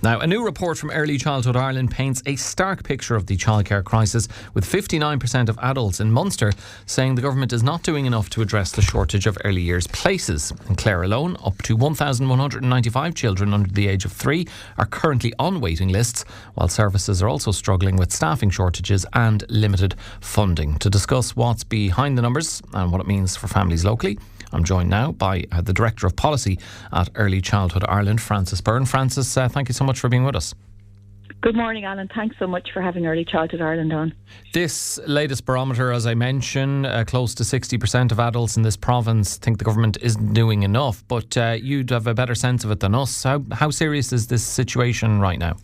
Now, a new report from Early Childhood Ireland paints a stark picture of the childcare crisis, with 59% of adults in Munster saying the government is not doing enough to address the shortage of early years places. In Clare alone, up to 1,195 children under the age of 3 are currently on waiting lists, while services are also struggling with staffing shortages and limited funding. To discuss what's behind the numbers and what it means for families locally, I'm joined now by the Director of Policy at Early Childhood Ireland, Frances Byrne. Frances, thank you so much for being with us. Good morning, Alan. Thanks so much for having Early Childhood Ireland on. This latest barometer, as I mentioned, close to 60% of adults in this province think the government isn't doing enough, but you'd have a better sense of it than us. How serious is this situation right now?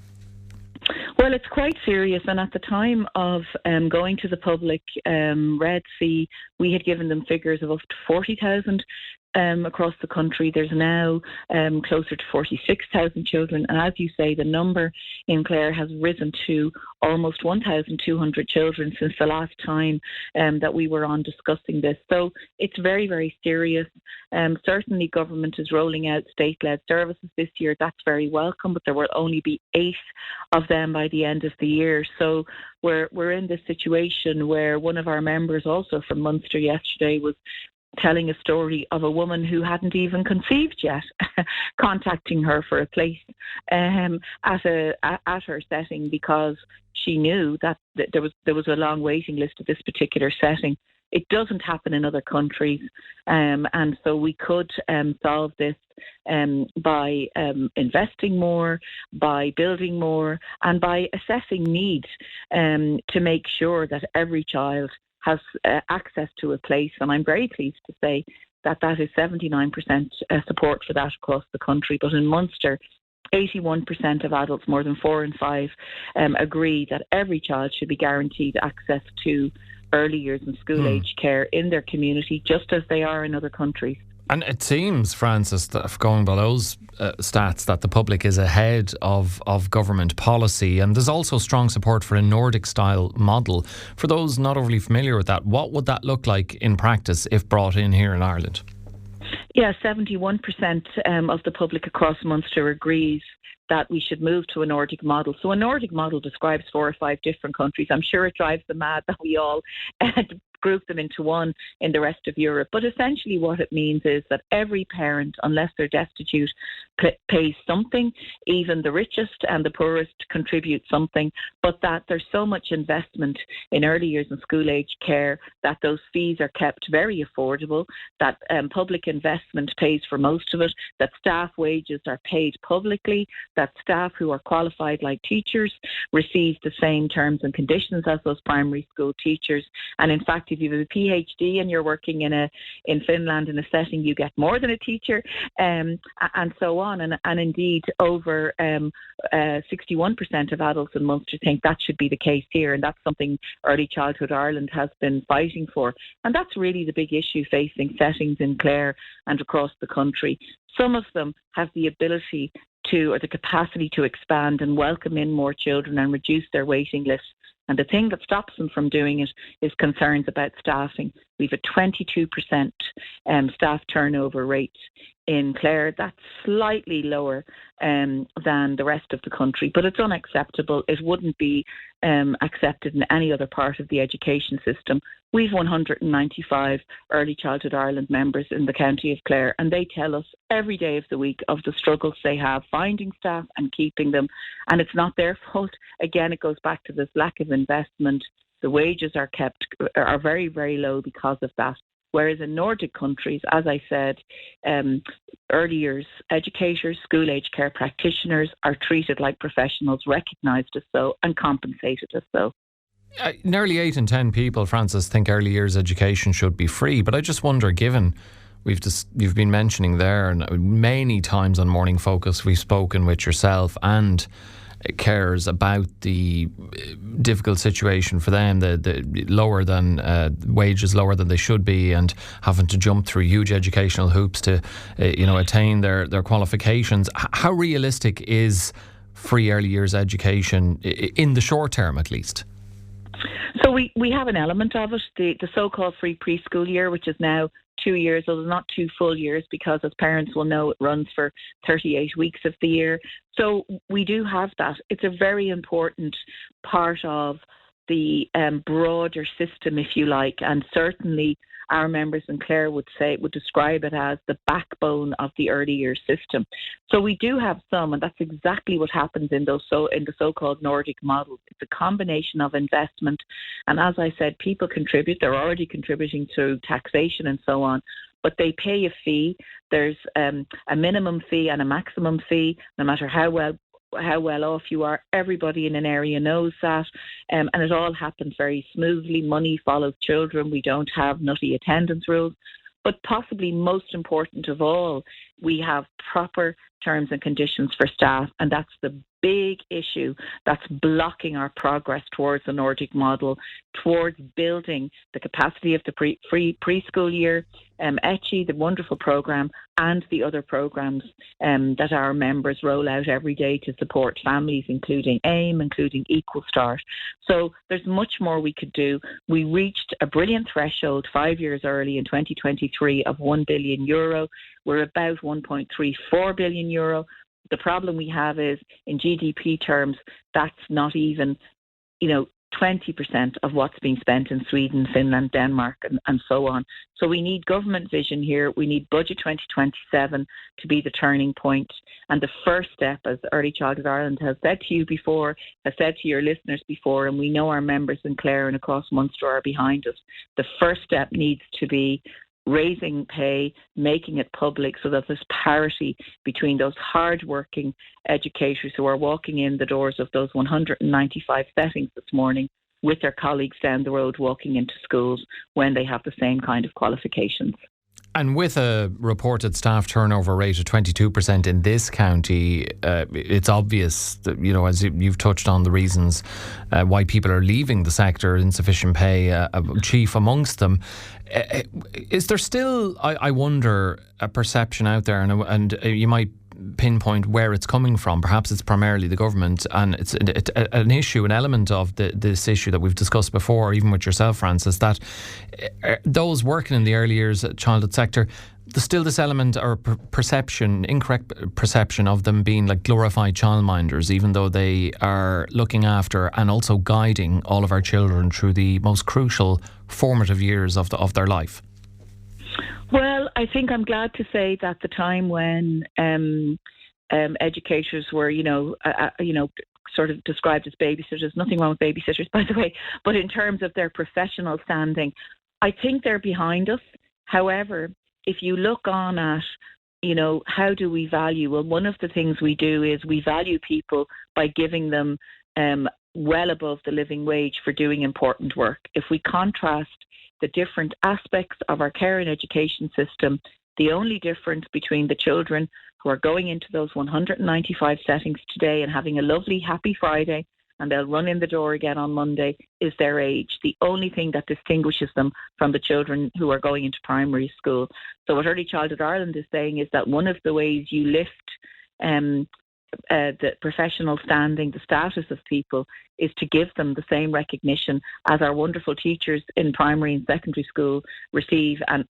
Well, it's quite serious, and at the time of going to the public, Red Sea, we had given them figures of up to 40,000 across the country. There's now closer to 46,000 children, and as you say, the number in Clare has risen to almost 1,200 children since the last time that we were on discussing this. So it's very, very serious. Certainly government is rolling out state-led services this year. That's very welcome, but there will only be 8 of them by the end of the year. So we're in this situation where one of our members, also from Munster yesterday, was telling a story of a woman who hadn't even conceived yet, contacting her for a place at her setting because she knew that there was a long waiting list at this particular setting. It doesn't happen in other countries, and so we could solve this by investing more, by building more, and by assessing needs to make sure that every child has access to a place. And I'm very pleased to say that is 79% support for that across the country. But in Munster, 81% of adults, more than 4 in 5, agree that every child should be guaranteed access to early years and school age care in their community, just as they are in other countries. And it seems, Frances, that going by those stats, that the public is ahead of government policy. And there's also strong support for a Nordic-style model. For those not overly familiar with that, what would that look like in practice if brought in here in Ireland? Yeah, 71% of the public across Munster agrees that we should move to a Nordic model. So a Nordic model describes 4 or 5 different countries. I'm sure it drives them mad that we all group them into one in the rest of Europe. But essentially what it means is that every parent, unless they're destitute, pays something. Even the richest and the poorest contribute something, but that there's so much investment in early years and school age care that those fees are kept very affordable, that public investment pays for most of it, that staff wages are paid publicly, that staff who are qualified like teachers receive the same terms and conditions as those primary school teachers. And in fact, if you have a PhD and you're working in Finland in a setting, you get more than a teacher, and so on. And indeed, over 61% of adults in Munster think that should be the case here, and that's something Early Childhood Ireland has been fighting for. And that's really the big issue facing settings in Clare and across the country. Some of them have the ability to, or the capacity to, expand and welcome in more children and reduce their waiting lists. And the thing that stops them from doing it is concerns about staffing. We've a 22% staff turnover rate in Clare. That's slightly lower than the rest of the country, but it's unacceptable. It wouldn't be accepted in any other part of the education system. We've 195 Early Childhood Ireland members in the county of Clare, and they tell us every day of the week of the struggles they have finding staff and keeping them. And it's not their fault. Again, it goes back to this lack of investment. The wages are very, very low because of that. Whereas in Nordic countries, as I said, early years educators, school age care practitioners are treated like professionals, recognised as so and compensated as so. Nearly 8 in 10 people, Frances, think early years education should be free. But I just wonder, given you've been mentioning there, and many times on Morning Focus we've spoken with yourself and carers about the difficult situation for them, the lower than wages lower than they should be, and having to jump through huge educational hoops to attain their qualifications. How realistic is free early years education in the short term, at least? So we have an element of it, the so-called free preschool year, which is now 2 years, although not 2 full years, because as parents will know, it runs for 38 weeks of the year. So we do have that. It's a very important part of the broader system, if you like, and certainly our members in Clare would describe it as the backbone of the early years system. So we do have some, and that's exactly what happens in the so-called Nordic model. It's a combination of investment, and as I said, people contribute. They're already contributing through taxation and so on, but they pay a fee. There's a minimum fee and a maximum fee, no matter how well off you are. Everybody in an area knows that, and it all happens very smoothly. Money follows children. We don't have nutty attendance rules. But possibly most important of all, we have proper terms and conditions for staff, and that's the big issue that's blocking our progress towards the Nordic model, towards building the capacity of the free preschool year, ECHI, the wonderful programme, and the other programmes that our members roll out every day to support families, including AIM, including Equal Start. So there's much more we could do. We reached a brilliant threshold 5 years early in 2023 of €1 billion. We're about €1.34 billion. The problem we have is, in GDP terms, that's not even, 20% of what's being spent in Sweden, Finland, Denmark, and so on. So we need government vision here. We need Budget 2027 to be the turning point. And the first step, as Early Childhood Ireland has said to you before, has said to your listeners before, and we know our members in Clare and across Munster are behind us, the first step needs to be raising pay, making it public so that there's parity between those hard-working educators who are walking in the doors of those 195 settings this morning with their colleagues down the road walking into schools when they have the same kind of qualifications. And with a reported staff turnover rate of 22% in this county, it's obvious that, as you've touched on the reasons why people are leaving the sector, insufficient pay, chief amongst them. Is there still, I wonder, a perception out there, and you might pinpoint where it's coming from? Perhaps it's primarily the government, and it's an issue, an element of this issue that we've discussed before, even with yourself, Frances, that those working in the early years childhood sector, there's still this element or incorrect perception of them being like glorified childminders, even though they are looking after and also guiding all of our children through the most crucial formative years of their life. Well, I think I'm glad to say that the time when educators were, sort of described as babysitters, nothing wrong with babysitters, by the way, but in terms of their professional standing, I think they're behind us. However, if you look on at, how do we value? Well, one of the things we do is we value people by giving them well above the living wage for doing important work. If we contrast the different aspects of our care and education system, the only difference between the children who are going into those 195 settings today and having a lovely, happy Friday, and they'll run in the door again on Monday, is their age. The only thing that distinguishes them from the children who are going into primary school. So what Early Childhood Ireland is saying is that one of the ways you lift the professional standing, the status of people, is to give them the same recognition as our wonderful teachers in primary and secondary school receive, and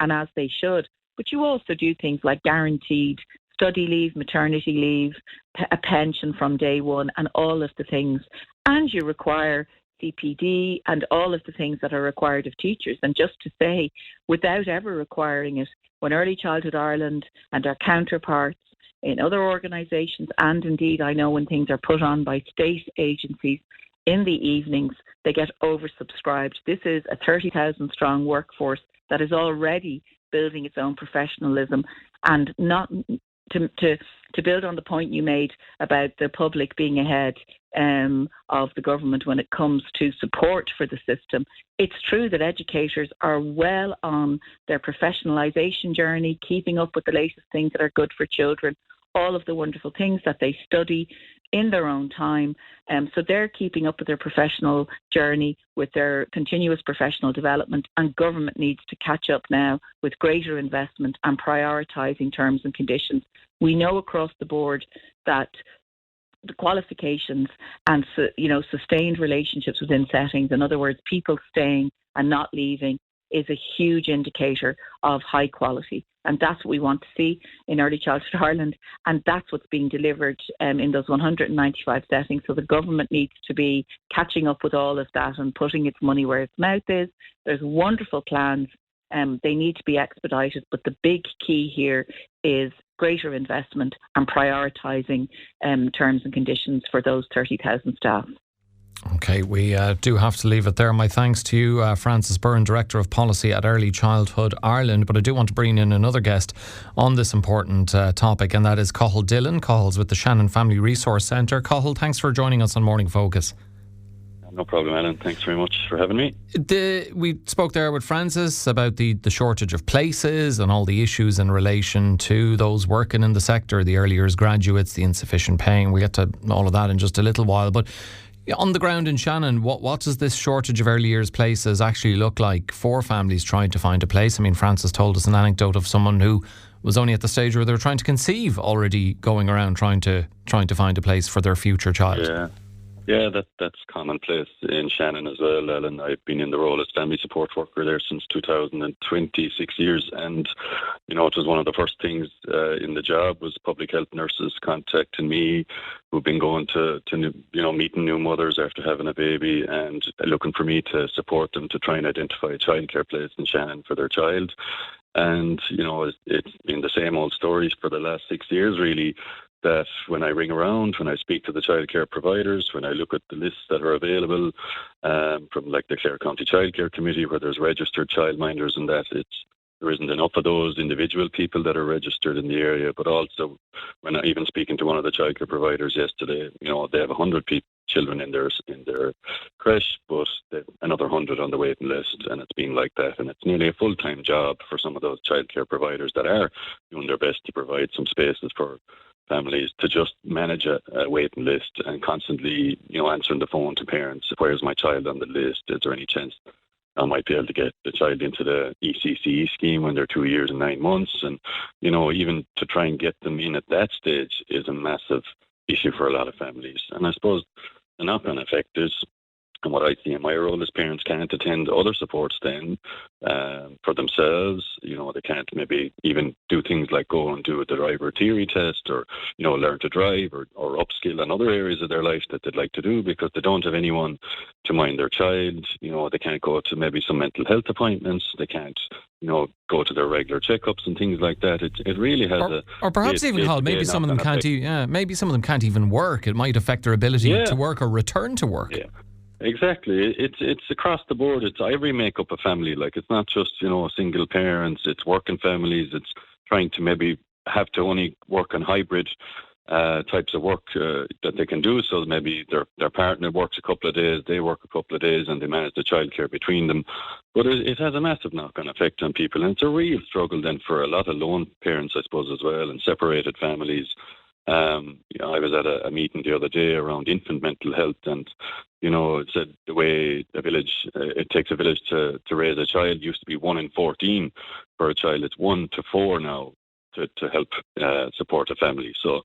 as they should. But you also do things like guaranteed study leave, maternity leave, a pension from day one, and all of the things. And you require CPD and all of the things that are required of teachers. And just to say, without ever requiring it, when Early Childhood Ireland and our counterparts in other organisations, and indeed I know when things are put on by state agencies in the evenings, they get oversubscribed. This is a 30,000 strong workforce that is already building its own professionalism, and not to build on the point you made about the public being ahead of the government when it comes to support for the system. It's true that educators are well on their professionalisation journey, keeping up with the latest things that are good for children, all of the wonderful things that they study in their own time. So they're keeping up with their professional journey, with their continuous professional development, and government needs to catch up now with greater investment and prioritising terms and conditions. We know across the board that the qualifications and sustained relationships within settings. In other words, people staying and not leaving is a huge indicator of high quality. And that's what we want to see in Early Childhood Ireland. And that's what's being delivered in those 195 settings. So the government needs to be catching up with all of that and putting its money where its mouth is. There's wonderful plans. They need to be expedited. But the big key here is greater investment and prioritising terms and conditions for those 30,000 staff. OK, we do have to leave it there. My thanks to you, Frances Byrne, Director of Policy at Early Childhood Ireland. But I do want to bring in another guest on this important topic, and that is Cathal Dillon. Cahill's with the Shannon Family Resource Centre. Cathal, thanks for joining us on Morning Focus. No problem, Alan. Thanks very much for having me. We spoke there with Frances about the shortage of places and all the issues in relation to those working in the sector, the early years graduates, the insufficient paying. We'll get to all of that in just a little while. But on the ground in Shannon, what does this shortage of early years places actually look like for families trying to find a place? I mean, Frances told us an anecdote of someone who was only at the stage where they were trying to conceive, already going around trying to find a place for their future child. Yeah, that's commonplace in Shannon as well, Alan. I've been in the role as family support worker there since 2020, 6 years. And, it was one of the first things in the job was public health nurses contacting me who've been going to meeting new mothers after having a baby and looking for me to support them to try and identify a childcare place in Shannon for their child. And, it's been the same old stories for the last 6 years, really, that when I ring around, when I speak to the childcare providers, when I look at the lists that are available from like the Clare County Childcare Committee where there's registered childminders and that, there isn't enough of those individual people that are registered in the area. But also, when I even speaking to one of the childcare providers yesterday, they have 100 children in their creche, but they've another 100 on the waiting list, and it's been like that. And it's nearly a full-time job for some of those childcare providers that are doing their best to provide some spaces for families to just manage a waiting list and constantly, answering the phone to parents. Where's my child on the list? Is there any chance I might be able to get the child into the ECCE scheme when they're 2 years and 9 months? And, even to try and get them in at that stage is a massive issue for a lot of families. And I suppose the knock-on effect is, and what I see in my role is parents can't attend other supports then for themselves. They can't maybe even do things like go and do the driver theory test or, learn to drive or upskill in other areas of their life that they'd like to do because they don't have anyone to mind their child. They can't go to maybe some mental health appointments. They can't, go to their regular checkups and things like that. It really has or perhaps even, Cathal, maybe some of them can't. Maybe some of them can't even work. It might affect their ability to work or return to work. Yeah. Exactly. It's across the board. It's every makeup of family. Like, it's not just, single parents. It's working families. It's trying to maybe have to only work on hybrid types of work that they can do. So maybe their partner works a couple of days, they work a couple of days, and they manage the childcare between them. But it has a massive knock-on effect on people. And it's a real struggle then for a lot of lone parents, I suppose, as well, and separated families. I was at a meeting the other day around infant mental health, and it said the way it takes a village to raise a child used to be 1 in 14 for a child. It's 1 to 4 now to help support a family. So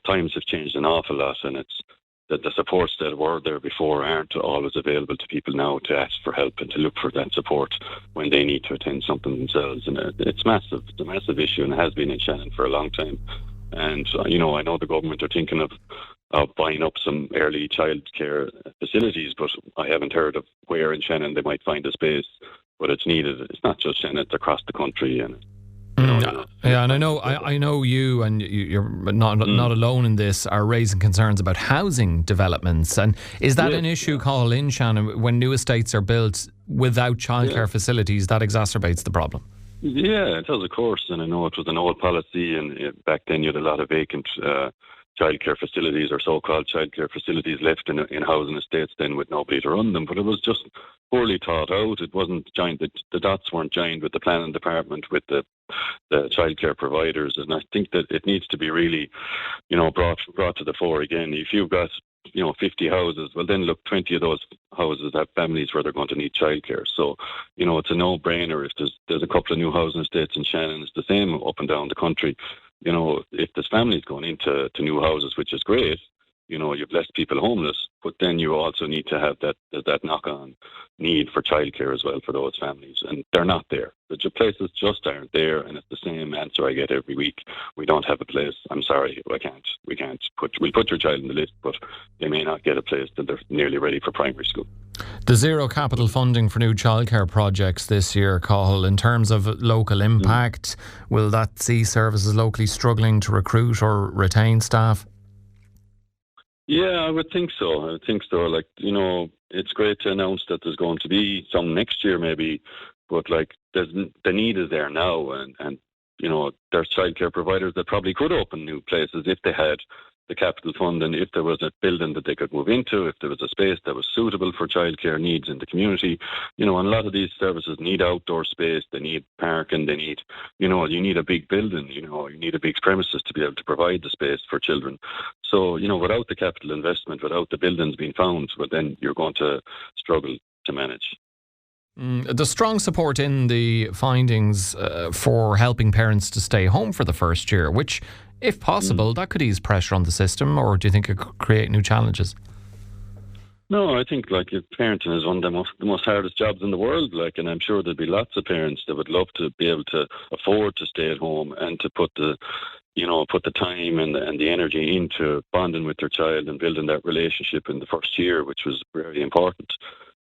times have changed an awful lot, and it's that the supports that were there before aren't always available to people now to ask for help and to look for that support when they need to attend something themselves. And it's massive. It's a massive issue, and it has been in Shannon for a long time. And, I know the government are thinking of buying up some early childcare facilities, but I haven't heard of where in Shannon they might find a space. But it's needed. It's not just Shannon, it's across the country. And and I know you and you're not alone in this, are raising concerns about housing developments. And is that an issue, Cathal, in Shannon, when new estates are built without childcare facilities, that exacerbates the problem? Yeah, it does, of course. And I know it was an old policy, and back then you had a lot of vacant childcare facilities or so-called childcare facilities left in housing estates then with nobody to run them. But it was just poorly thought out. It wasn't joined. The dots weren't joined with the planning department, with the childcare providers. And I think that it needs to be really, brought to the fore again. If you've got 50 houses, well then look, 20 of those houses have families where they're going to need childcare. So, it's a no-brainer. If there's a couple of new housing estates in Shannon, it's the same up and down the country. If there's families going into new houses, which is great, you've less people homeless, but then you also need to have that knock-on need for childcare as well for those families, and they're not there. The places just aren't there, and it's the same answer I get every week. We don't have a place. I'm sorry, we'll put your child in the list, but they may not get a place till they're nearly ready for primary school. The zero capital funding for new childcare projects this year, Cathal, in terms of local impact, will that see services locally struggling to recruit or retain staff? Yeah, I would think so. Like, it's great to announce that there's going to be some next year maybe, but like the need is there now, and there's childcare providers that probably could open new places if they had the capital fund, and if there was a building that they could move into, if there was a space that was suitable for childcare needs in the community. And a lot of these services need outdoor space, they need parking, they need, you need a big building, you need a big premises to be able to provide the space for children. So, without the capital investment, without the buildings being found, well, then you're going to struggle to manage. The strong support in the findings for helping parents to stay home for the first year, which, if possible, that could ease pressure on the system, or do you think it could create new challenges? No, I think parenting is one of the most hardest jobs in the world. And I'm sure there'd be lots of parents that would love to be able to afford to stay at home and to put the time and the energy into bonding with their child and building that relationship in the first year, which was very important.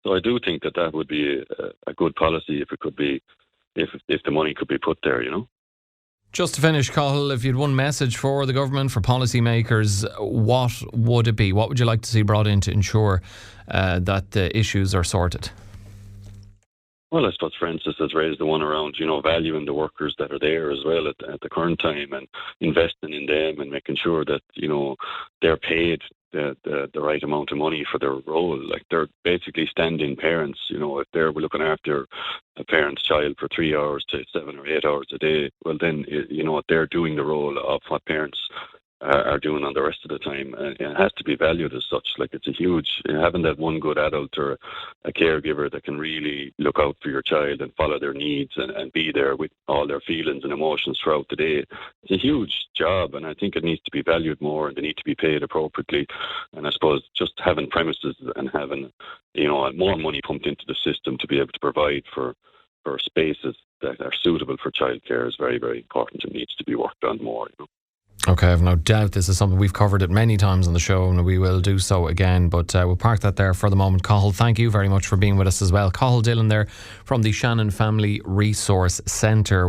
So I do think that would be a good policy if it could be, if the money could be put there, Just to finish, Cathal, if you had one message for the government, for policymakers, what would it be? What would you like to see brought in to ensure that the issues are sorted? Well, I suppose Frances has raised the one around, valuing the workers that are there as well at the current time, and investing in them and making sure that, they're paid the right amount of money for their role. Like, they're basically stand-in parents. If they're looking after a parent's child for 3 hours to 7 or 8 hours a day, well then, they're doing the role of what parents are doing on the rest of the time, and it has to be valued as such. Like, it's a huge, having that one good adult or a caregiver that can really look out for your child and follow their needs and be there with all their feelings and emotions throughout the day. It's a huge job, and I think it needs to be valued more, and they need to be paid appropriately. And I suppose just having premises and having, more money pumped into the system to be able to provide for spaces that are suitable for childcare is very, very important. It needs to be worked on more, Okay, I have no doubt this is something we've covered it many times on the show, and we will do so again, but we'll park that there for the moment. Cathal, thank you very much for being with us as well. Cathal Dillon there from the Shannon Family Resource Centre.